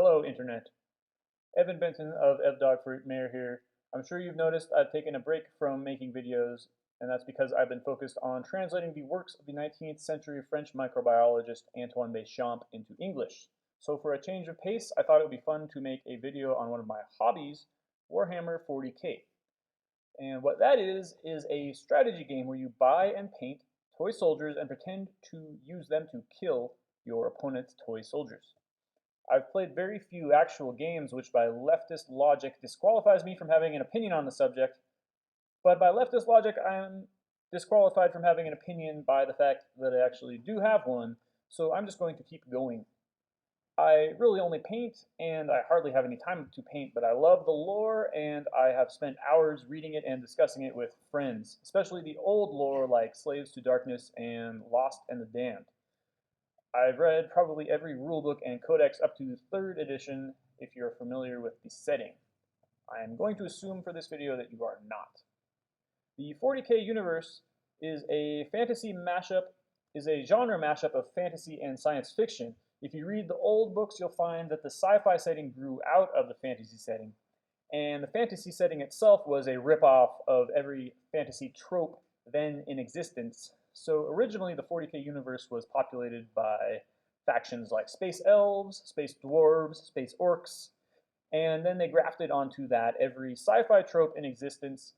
Hello, Internet. Evan-Benton of Dogg Mayor here. I'm sure you've noticed I've taken a break from making videos, and that's because I've been focused on translating the works of the 19th century French microbiologist Antoine Béchamp into English. So for a change of pace, I thought it would be fun to make a video on one of my hobbies, Warhammer 40k. And what that is a strategy game where you buy and paint toy soldiers and pretend to use them to kill your opponent's toy soldiers. I've played very few actual games, which by leftist logic disqualifies me from having an opinion on the subject, but by leftist logic I'm disqualified from having an opinion by the fact that I actually do have one, so I'm just going to keep going. I really only paint, and I hardly have any time to paint, but I love the lore, and I have spent hours reading it and discussing it with friends, especially the old lore like Slaves to Darkness and Lost and the Damned. I've read probably every rulebook and codex up to 3rd edition if you're familiar with the setting. I am going to assume for this video that you are not. The 40k universe is a genre mashup of fantasy and science fiction. If you read the old books, you'll find that the sci-fi setting grew out of the fantasy setting, and the fantasy setting itself was a ripoff of every fantasy trope then in existence. So originally the 40k universe was populated by factions like space elves, space dwarves, space orcs, and then they grafted onto that every sci-fi trope in existence,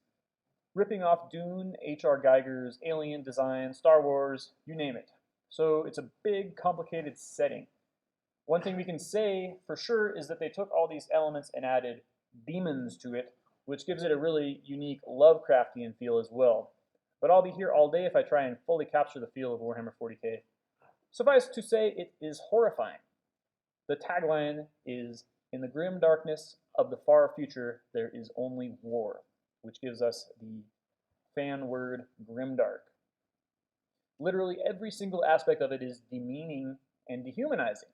ripping off Dune, H.R. Geiger's Alien design, Star Wars, you name it. So it's a big, complicated setting. One thing we can say for sure is that they took all these elements and added demons to it, which gives it a really unique Lovecraftian feel as well. But I'll be here all day if I try and fully capture the feel of Warhammer 40k. Suffice to say, it is horrifying. The tagline is, "In the grim darkness of the far future, there is only war," which gives us the fan word grimdark. Literally every single aspect of it is demeaning and dehumanizing.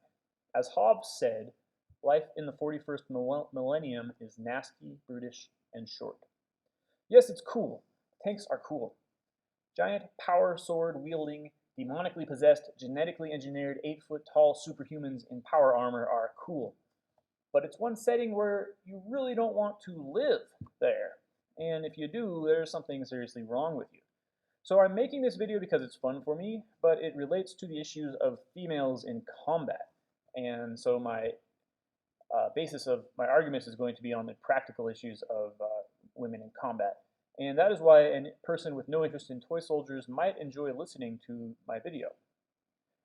As Hobbes said, life in the 41st millennium is nasty, brutish, and short. Yes, it's cool. Tanks are cool. Giant power sword wielding, demonically possessed, genetically engineered 8-foot-tall superhumans in power armor are cool. But it's one setting where you really don't want to live there. And if you do, there's something seriously wrong with you. So I'm making this video because it's fun for me, but it relates to the issues of females in combat. And so my basis of my arguments is going to be on the practical issues of women in combat. And that is why a person with no interest in toy soldiers might enjoy listening to my video.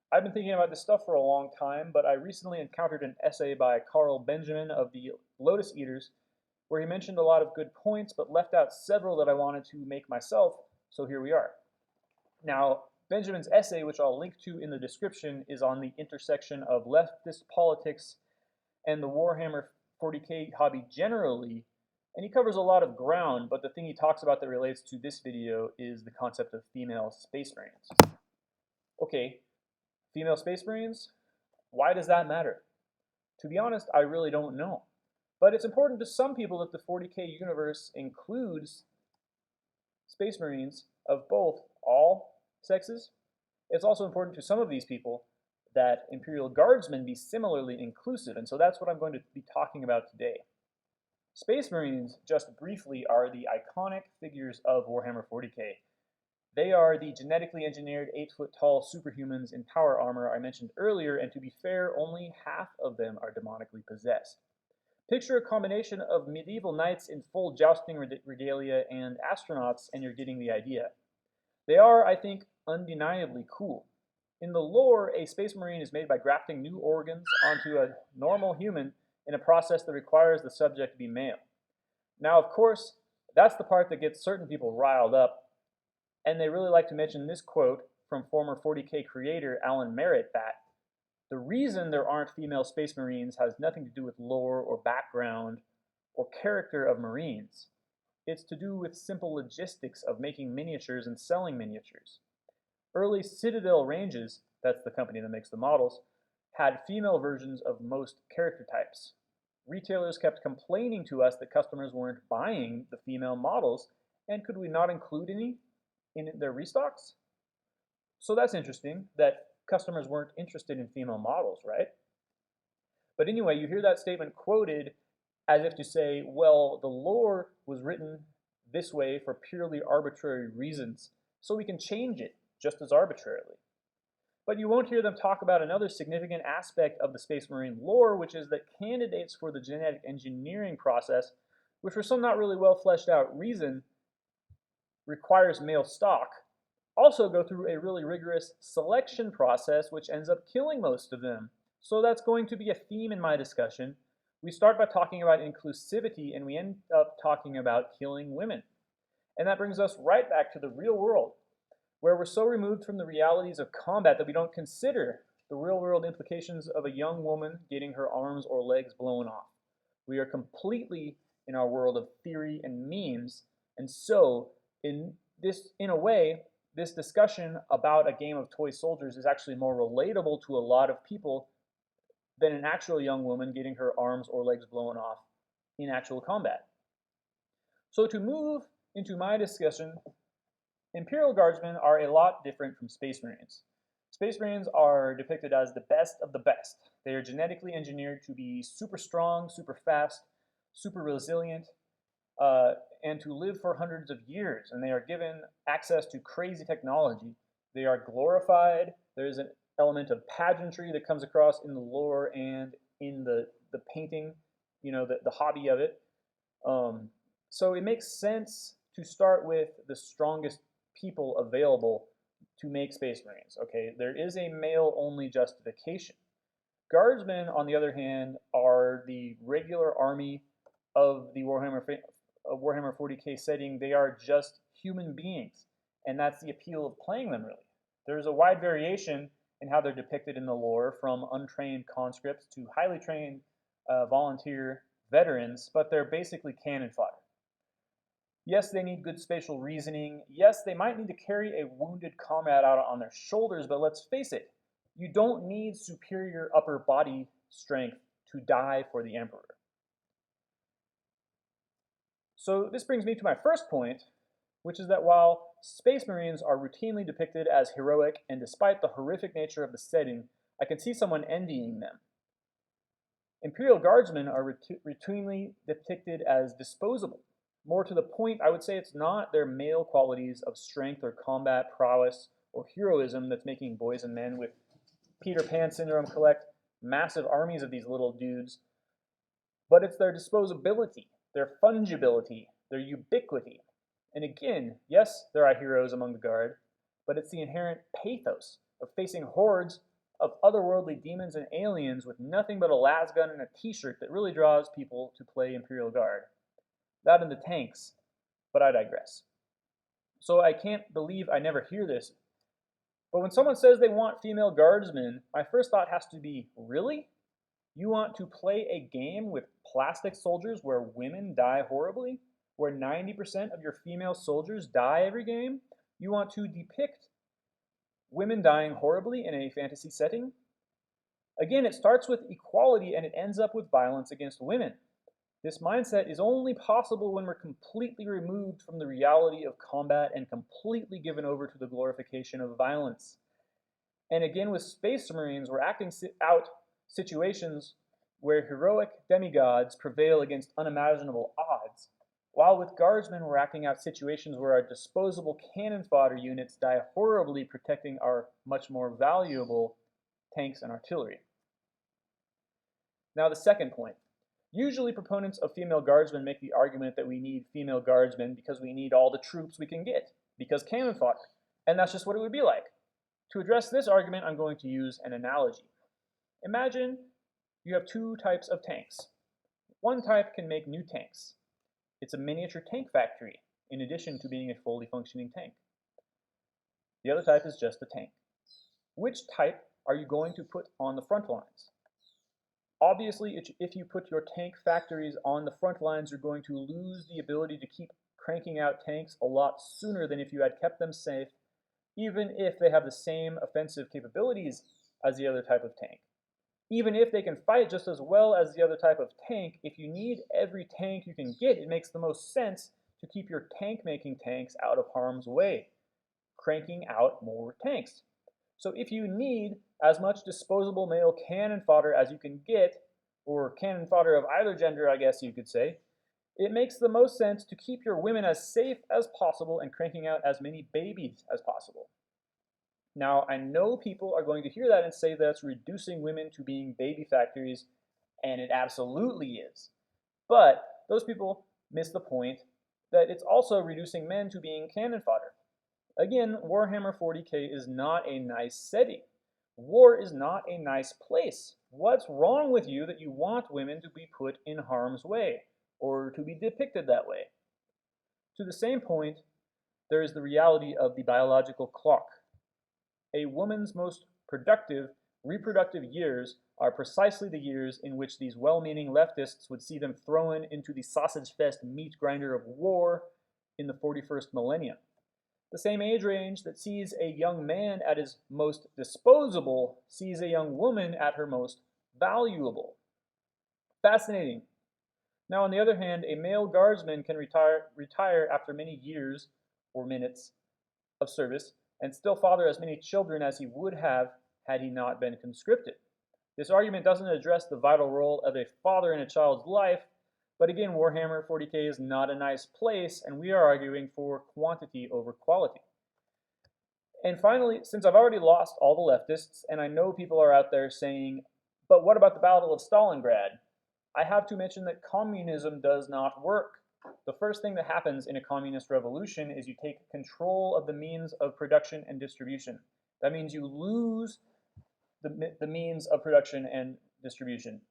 I've been thinking about this stuff for a long time, but I recently encountered an essay by Carl Benjamin of the Lotus Eaters, where he mentioned a lot of good points, but left out several that I wanted to make myself, so here we are. Now, Benjamin's essay, which I'll link to in the description, is on the intersection of leftist politics and the Warhammer 40k hobby generally, and he covers a lot of ground, but the thing he talks about that relates to this video is the concept of female space marines. Okay, female space marines? Why does that matter? To be honest, I really don't know. But it's important to some people that the 40k universe includes space marines of both all sexes. It's also important to some of these people that Imperial Guardsmen be similarly inclusive, and so that's what I'm going to be talking about today. Space Marines, just briefly, are the iconic figures of Warhammer 40k. They are the genetically engineered 8-foot-tall superhumans in power armor I mentioned earlier, and to be fair, only half of them are demonically possessed. Picture a combination of medieval knights in full jousting regalia and astronauts, and you're getting the idea. They are, I think, undeniably cool. In the lore, a Space Marine is made by grafting new organs onto a normal human in a process that requires the subject to be male. Now, of course, that's the part that gets certain people riled up, and they really like to mention this quote from former 40k creator Alan Merritt that the reason there aren't female Space Marines has nothing to do with lore or background or character of Marines. It's to do with simple logistics of making miniatures and selling miniatures. Early Citadel ranges, that's the company that makes the models, had female versions of most character types. Retailers kept complaining to us that customers weren't buying the female models, and could we not include any in their restocks? So that's interesting that customers weren't interested in female models, right? But anyway, you hear that statement quoted as if to say, well, the lore was written this way for purely arbitrary reasons, so we can change it just as arbitrarily. But you won't hear them talk about another significant aspect of the Space Marine lore, which is that candidates for the genetic engineering process, which for some not really well fleshed out reason requires male stock, also go through a really rigorous selection process, which ends up killing most of them. So that's going to be a theme in my discussion. We start by talking about inclusivity, and we end up talking about killing women. And that brings us right back to the real world, where we're so removed from the realities of combat that we don't consider the real-world implications of a young woman getting her arms or legs blown off. We are completely in our world of theory and memes, and so in a way, this discussion about a game of toy soldiers is actually more relatable to a lot of people than an actual young woman getting her arms or legs blown off in actual combat. So to move into my discussion, Imperial Guardsmen are a lot different from Space Marines. Space Marines are depicted as the best of the best. They are genetically engineered to be super strong, super fast, super resilient, and to live for hundreds of years. And they are given access to crazy technology. They are glorified. There's an element of pageantry that comes across in the lore and in the painting, the hobby of it. So it makes sense to start with the strongest people available to make Space Marines. Okay, there is a male-only justification. Guardsmen, on the other hand, are the regular army of the Warhammer 40k setting. They are just human beings, and that's the appeal of playing them, really. There's a wide variation in how they're depicted in the lore, from untrained conscripts to highly trained volunteer veterans, but they're basically cannon fodder. Yes, they need good spatial reasoning. Yes, they might need to carry a wounded comrade out on their shoulders, but let's face it, you don't need superior upper body strength to die for the Emperor. So this brings me to my first point, which is that while Space Marines are routinely depicted as heroic, and despite the horrific nature of the setting, I can see someone envying them. Imperial Guardsmen are routinely depicted as disposable. More to the point, I would say it's not their male qualities of strength or combat prowess or heroism that's making boys and men with Peter Pan syndrome collect massive armies of these little dudes, but it's their disposability, their fungibility, their ubiquity. And again, yes, there are heroes among the Guard, but it's the inherent pathos of facing hordes of otherworldly demons and aliens with nothing but a lasgun and a t-shirt that really draws people to play Imperial Guard. That and the tanks, but I digress. So I can't believe I never hear this. But when someone says they want female guardsmen, my first thought has to be, really? You want to play a game with plastic soldiers where women die horribly? Where 90% of your female soldiers die every game? You want to depict women dying horribly in a fantasy setting? Again, it starts with equality and it ends up with violence against women. This mindset is only possible when we're completely removed from the reality of combat and completely given over to the glorification of violence. And again, with Space Marines, we're acting out situations where heroic demigods prevail against unimaginable odds, while with Guardsmen, we're acting out situations where our disposable cannon fodder units die horribly protecting our much more valuable tanks and artillery. Now the second point. Usually proponents of female guardsmen make the argument that we need female guardsmen because we need all the troops we can get, because cannon fodder, and that's just what it would be like. To address this argument, I'm going to use an analogy. Imagine you have two types of tanks. One type can make new tanks. It's a miniature tank factory, in addition to being a fully functioning tank. The other type is just a tank. Which type are you going to put on the front lines? Obviously, if you put your tank factories on the front lines, you're going to lose the ability to keep cranking out tanks a lot sooner than if you had kept them safe, even if they have the same offensive capabilities as the other type of tank. Even if they can fight just as well as the other type of tank, if you need every tank you can get, it makes the most sense to keep your tank-making tanks out of harm's way, cranking out more tanks. So if you need as much disposable male cannon fodder as you can get, or cannon fodder of either gender, I guess you could say, it makes the most sense to keep your women as safe as possible and cranking out as many babies as possible. Now, I know people are going to hear that and say that's reducing women to being baby factories, and it absolutely is. But those people miss the point that it's also reducing men to being cannon fodder. Again, Warhammer 40k is not a nice setting. War is not a nice place. What's wrong with you that you want women to be put in harm's way, or to be depicted that way? To the same point, there is the reality of the biological clock. A woman's most productive reproductive years are precisely the years in which these well-meaning leftists would see them thrown into the sausage-fest meat grinder of war in the 41st millennium. The same age range that sees a young man at his most disposable sees a young woman at her most valuable. Fascinating. Now, on the other hand, a male guardsman can retire after many years or minutes of service and still father as many children as he would have had he not been conscripted. This argument doesn't address the vital role of a father in a child's life, but again, Warhammer 40k is not a nice place, and we are arguing for quantity over quality. And finally, since I've already lost all the leftists, and I know people are out there saying, but what about the Battle of Stalingrad? I have to mention that communism does not work. The first thing that happens in a communist revolution is you take control of the means of production and distribution. That means you lose the means of production and distribution.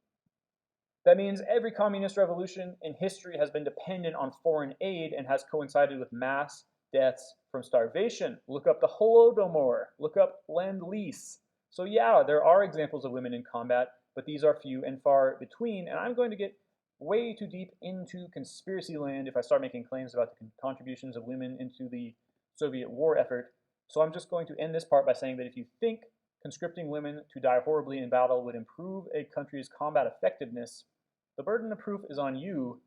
That means every communist revolution in history has been dependent on foreign aid and has coincided with mass deaths from starvation. Look up the Holodomor. Look up Lend-Lease. So yeah, there are examples of women in combat, but these are few and far between, and I'm going to get way too deep into conspiracy land if I start making claims about the contributions of women into the Soviet war effort. So I'm just going to end this part by saying that if you think conscripting women to die horribly in battle would improve a country's combat effectiveness, the burden of proof is on you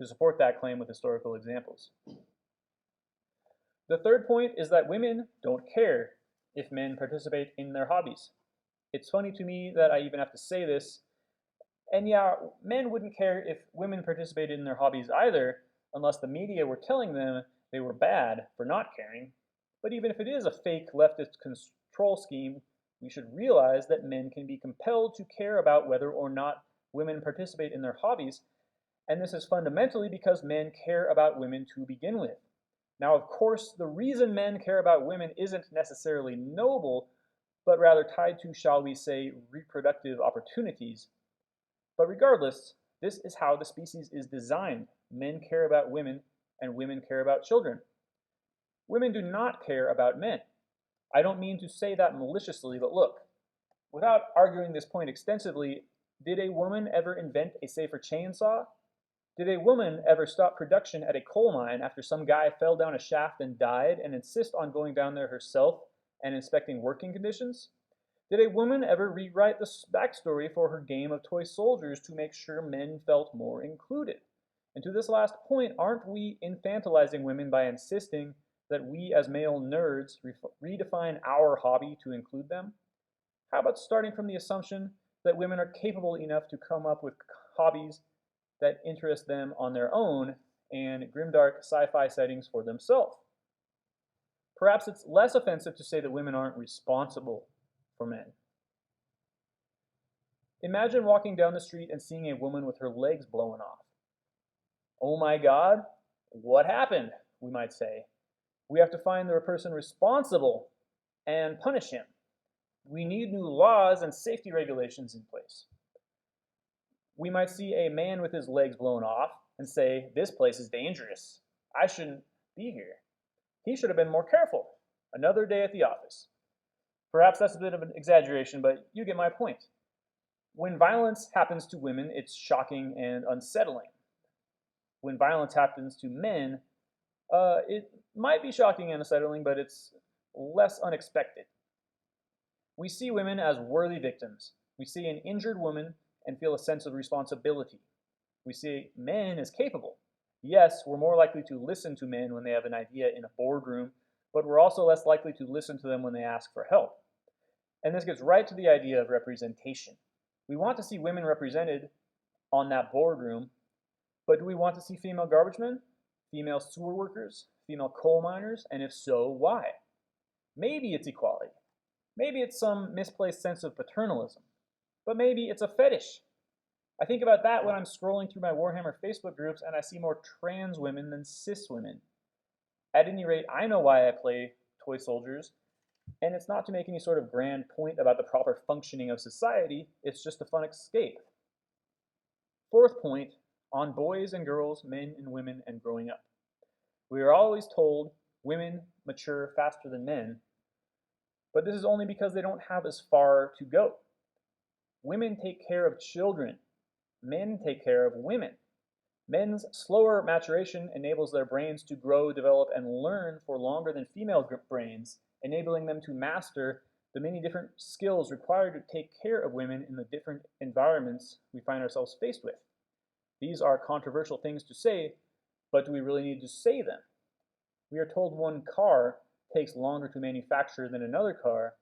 to support that claim with historical examples. The third point is that women don't care if men participate in their hobbies. It's funny to me that I even have to say this, and yeah, men wouldn't care if women participated in their hobbies either, unless the media were telling them they were bad for not caring. But even if it is a fake leftist control scheme, we should realize that men can be compelled to care about whether or not women participate in their hobbies, and this is fundamentally because men care about women to begin with. Now, of course, the reason men care about women isn't necessarily noble, but rather tied to, shall we say, reproductive opportunities. But regardless, this is how the species is designed. Men care about women, and women care about children. Women do not care about men. I don't mean to say that maliciously, but look, without arguing this point extensively, did a woman ever invent a safer chainsaw? Did a woman ever stop production at a coal mine after some guy fell down a shaft and died and insist on going down there herself and inspecting working conditions? Did a woman ever rewrite the backstory for her game of toy soldiers to make sure men felt more included? And to this last point, aren't we infantilizing women by insisting that we as male nerds redefine our hobby to include them? How about starting from the assumption that women are capable enough to come up with hobbies that interest them on their own and grimdark sci-fi settings for themselves? Perhaps it's less offensive to say that women aren't responsible for men. Imagine walking down the street and seeing a woman with her legs blown off. Oh my God, what happened? We might say. We have to find the person responsible and punish him. We need new laws and safety regulations in place. We might see a man with his legs blown off and say, this place is dangerous. I shouldn't be here. He should have been more careful. Another day at the office. Perhaps that's a bit of an exaggeration, but you get my point. When violence happens to women, it's shocking and unsettling. When violence happens to men, it might be shocking and unsettling, but it's less unexpected. We see women as worthy victims. We see an injured woman and feel a sense of responsibility. We see men as capable. Yes, we're more likely to listen to men when they have an idea in a boardroom, but we're also less likely to listen to them when they ask for help. And this gets right to the idea of representation. We want to see women represented on that boardroom, but do we want to see female garbage men, female sewer workers, female coal miners, and if so, why? Maybe it's equality. Maybe it's some misplaced sense of paternalism. But maybe it's a fetish. I think about that when I'm scrolling through my Warhammer Facebook groups and I see more trans women than cis women. At any rate, I know why I play toy soldiers, and it's not to make any sort of grand point about the proper functioning of society, it's just a fun escape. Fourth point, on boys and girls, men and women, and growing up. We are always told women mature faster than men, but this is only because they don't have as far to go. Women take care of children. Men take care of women. Men's slower maturation enables their brains to grow, develop, and learn for longer than female brains, enabling them to master the many different skills required to take care of women in the different environments we find ourselves faced with. These are controversial things to say, but do we really need to say them? We are told one car takes longer to manufacture than another car,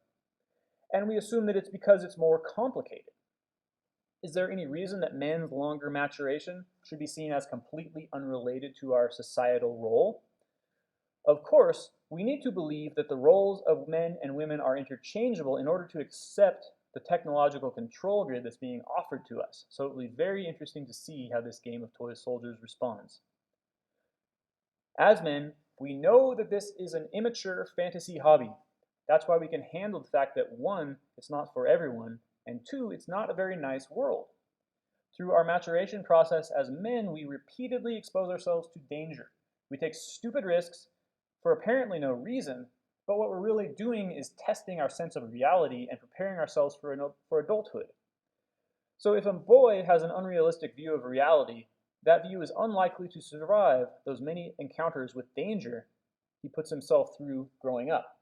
and we assume that it's because it's more complicated. Is there any reason that men's longer maturation should be seen as completely unrelated to our societal role? Of course, we need to believe that the roles of men and women are interchangeable in order to accept the technological control grid that's being offered to us. So it will be very interesting to see how this game of toy soldiers responds. As men, we know that this is an immature fantasy hobby. That's why we can handle the fact that one, it's not for everyone, and two, it's not a very nice world. Through our maturation process as men, we repeatedly expose ourselves to danger. We take stupid risks for apparently no reason, but what we're really doing is testing our sense of reality and preparing ourselves for adulthood. So if a boy has an unrealistic view of reality, that view is unlikely to survive those many encounters with danger he puts himself through growing up.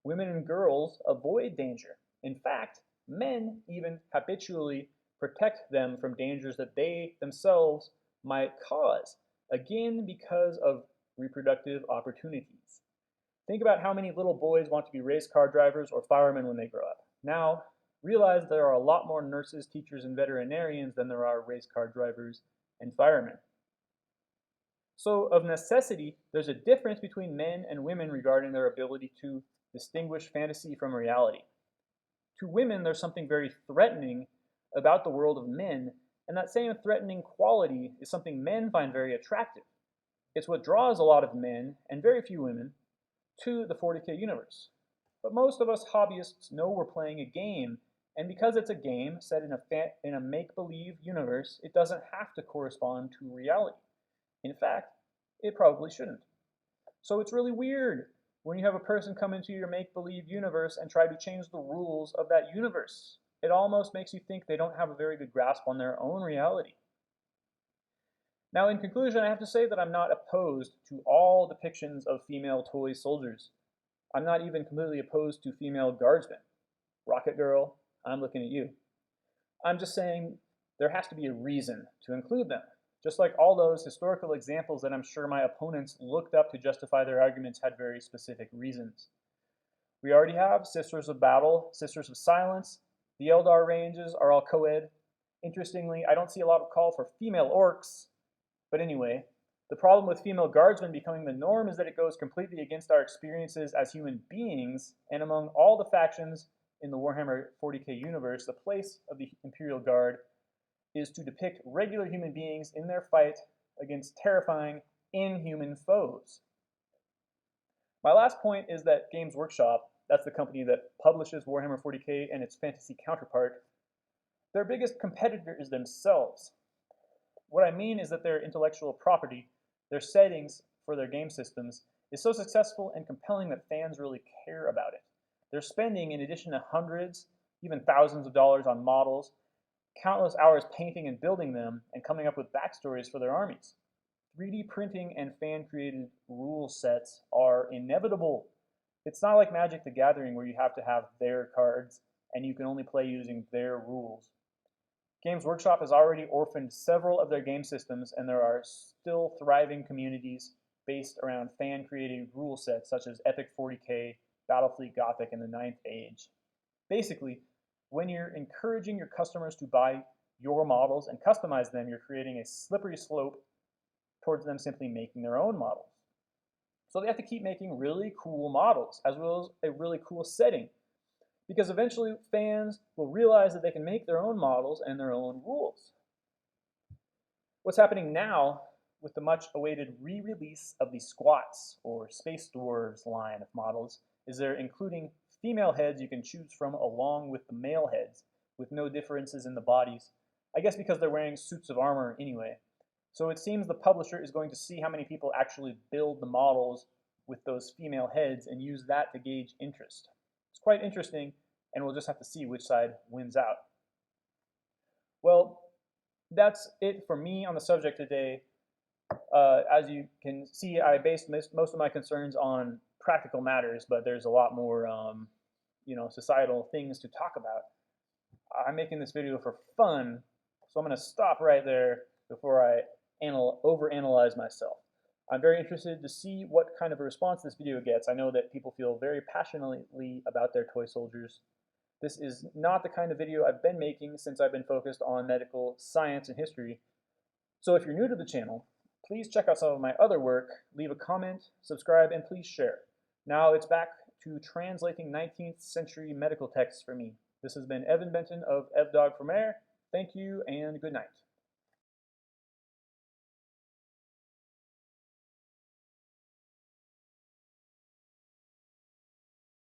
Women and girls avoid danger. In fact, men even habitually protect them from dangers that they themselves might cause, again because of reproductive opportunities. Think about how many little boys want to be race car drivers or firemen when they grow up. Now, realize there are a lot more nurses, teachers, and veterinarians than there are race car drivers and firemen. So, of necessity, there's a difference between men and women regarding their ability to distinguish fantasy from reality. To women, there's something very threatening about the world of men, and that same threatening quality is something men find very attractive. It's what draws a lot of men, and very few women, to the 40K universe. But most of us hobbyists know we're playing a game, and because it's a game set in a make-believe universe, it doesn't have to correspond to reality. In fact, it probably shouldn't. So it's really weird when you have a person come into your make-believe universe and try to change the rules of that universe. It almost makes you think they don't have a very good grasp on their own reality. Now, in conclusion, I have to say that I'm not opposed to all depictions of female toy soldiers. I'm not even completely opposed to female guardsmen. Rocket Girl, I'm looking at you. I'm just saying there has to be a reason to include them. Just like all those historical examples that I'm sure my opponents looked up to justify their arguments had very specific reasons. We already have Sisters of Battle, Sisters of Silence. The Eldar ranges are all co-ed. Interestingly, I don't see a lot of call for female orcs. But anyway, the problem with female guardsmen becoming the norm is that it goes completely against our experiences as human beings, and among all the factions in the Warhammer 40K universe, the place of the Imperial Guard is to depict regular human beings in their fight against terrifying, inhuman foes. My last point is that Games Workshop, that's the company that publishes Warhammer 40K and its fantasy counterpart, their biggest competitor is themselves. What I mean is that their intellectual property, their settings for their game systems, is so successful and compelling that fans really care about it. They're spending, in addition to hundreds, even thousands of dollars on models, countless hours painting and building them, and coming up with backstories for their armies. 3D printing and fan-created rule sets are inevitable. It's not like Magic the Gathering where you have to have their cards and you can only play using their rules. Games Workshop has already orphaned several of their game systems, and there are still thriving communities based around fan-created rule sets such as Epic 40K, Battlefleet Gothic, and the Ninth Age. Basically, When you're encouraging your customers to buy your models and customize them, you're creating a slippery slope towards them simply making their own models. So they have to keep making really cool models as well as a really cool setting, because eventually fans will realize that they can make their own models and their own rules. What's happening now with the much awaited re-release of the Squats or Space Dwarves line of models is they're including female heads you can choose from along with the male heads with no differences in the bodies, I guess because they're wearing suits of armor anyway. So it seems the publisher is going to see how many people actually build the models with those female heads and use that to gauge interest. It's quite interesting, and we'll just have to see which side wins out. Well, that's it for me on the subject today. As you can see, I based most of my concerns on practical matters, but there's a lot more societal things to talk about. I'm making this video for fun, so I'm going to stop right there before I overanalyze myself. I'm very interested to see what kind of a response this video gets. I know that people feel very passionately about their toy soldiers. This is not the kind of video I've been making since I've been focused on medical science and history. So if you're new to the channel, please check out some of my other work, leave a comment, subscribe, and please share. Now it's back to translating 19th century medical texts for me. This has been Evan-Benton of Dogg for Mayor. Thank you and good night.